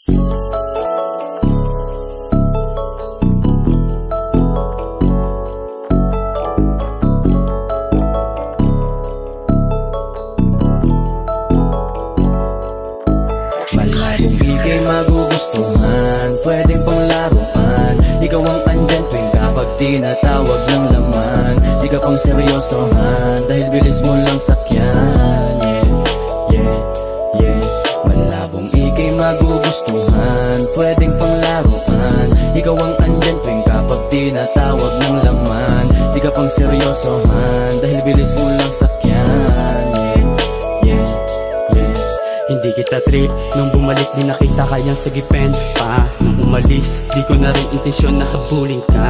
Malabong ika'y magugustuhan, pwedeng pang laruan. Ikaw ang andyan tuwing kapag tinatawag ng laman. Di ka pang seryosohan, dahil bilis mo lang sakyan. Malabong ika'y magugustuhan, pwedeng pang laruan. Ikaw ang andyan tuwing kapag tinatawag ng laman. Di ka pang seryosohan, dahil bilis mo lang sakyan. Hindi kita trip, nung bumalik di nakita kayang sagipen pa. Nung umalis, di ko na rin intensyon na habulin ka.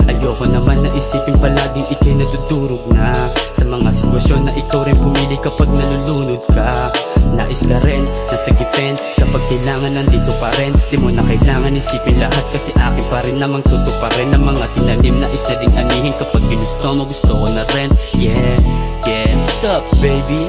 Ayoko naman na isipin palaging ikay nadudurog na sa mga sitwasyon na ikaw rin pumili kapag nalulunod ka. Nais ka rin na sagipen kapag kailangan nandito pa rin. Di mo na kailangan isipin lahat kasi akin pa rin namang tutuparin ang mga tinanim na isda ding anihin. Kapag ginusto mo gusto ko na rin. What's up baby?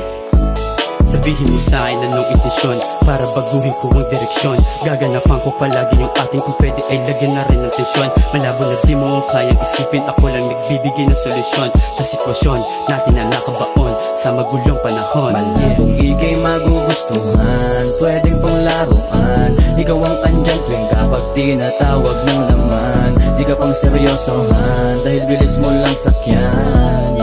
Sabihin mo sa'kin anong intensyon para baguhin ko ang direksyon. Gaganapan ko palagi yung ating kung pwede ay lagyan na rin ng tensyon. Malabo na di mo kayang isipin, ako lang nagbibigay ng solusyon sa sitwasyon natin na nakabaon sa magulong panahon. Malabong ika'y magugustuhan, pwedeng pang laruan. Ikaw ang andyan tuwing kapag tinatawag ng laman. Di ka pang seryosohan, dahil bilis mo lang sakyan.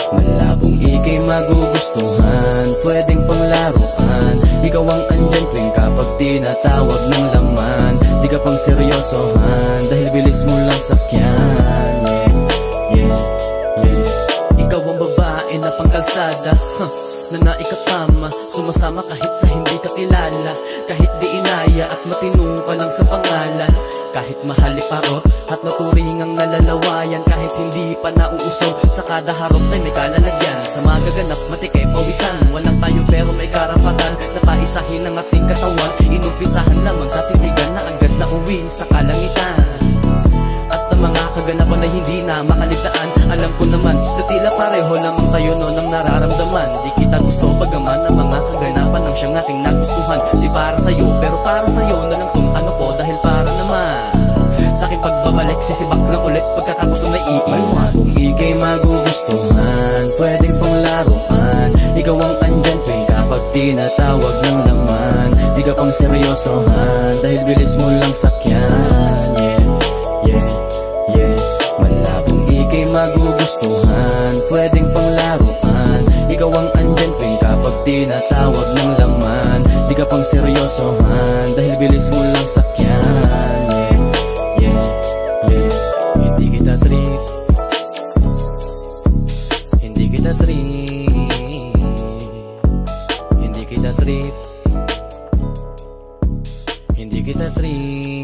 Malabong ika'y magugustuhan, pwedeng pang laruan. Ikaw ang andyan tuwing kapag tinatawag ng laman. Di ka pang seryosohan, dahil bilis mo lang sakyan. Ikaw ang babae na pangkalsada, na naikatama, sumasama kahit sa hindi ka kilala. Kahit di inaya at matino ka lang sa pangalan. Kahit mahali parot at naturingang nalalawayan. Kahit hindi pa nauusog, sa kada harot ay may kalalagyan. Sa magaganap matikay pawisan, walang tayo pero may karapatan na paisahin ang ating katawan. Inumpisahan lamang sa titigan na agad na uwi sa kalangitan. At ang mga kaganapan ay hindi na makaligtaan. Alam ko naman na tila pareho lamang tayo noon ang nararamdaman. Di kita gusto bagaman ang mga kaganapan ng siyang aking nagustuhan. Di para sa'yo pero para sa'yo na lang tong ano ko, dahil para naman sa aking pagbabalik sisibak lang ulit pagkatapos ng naiiwan. Malabong ika'y magugustuhan, pwedeng pang laruan. Ikaw ang andyan tuwing kapag tinatawag ng laman. Di ka pang seryosohan, dahil bilis mo lang sakyan. Malabong ika'y magugustuhan, pwedeng pang laruan. Ikaw ang andyan tuwing kapag tinatawag ng laman. Di ka pang seryosohan, dahil bilis mo lang sakyan. Hindi kita trip, hindi kita trip, hindi kita trip, hindi kita trip.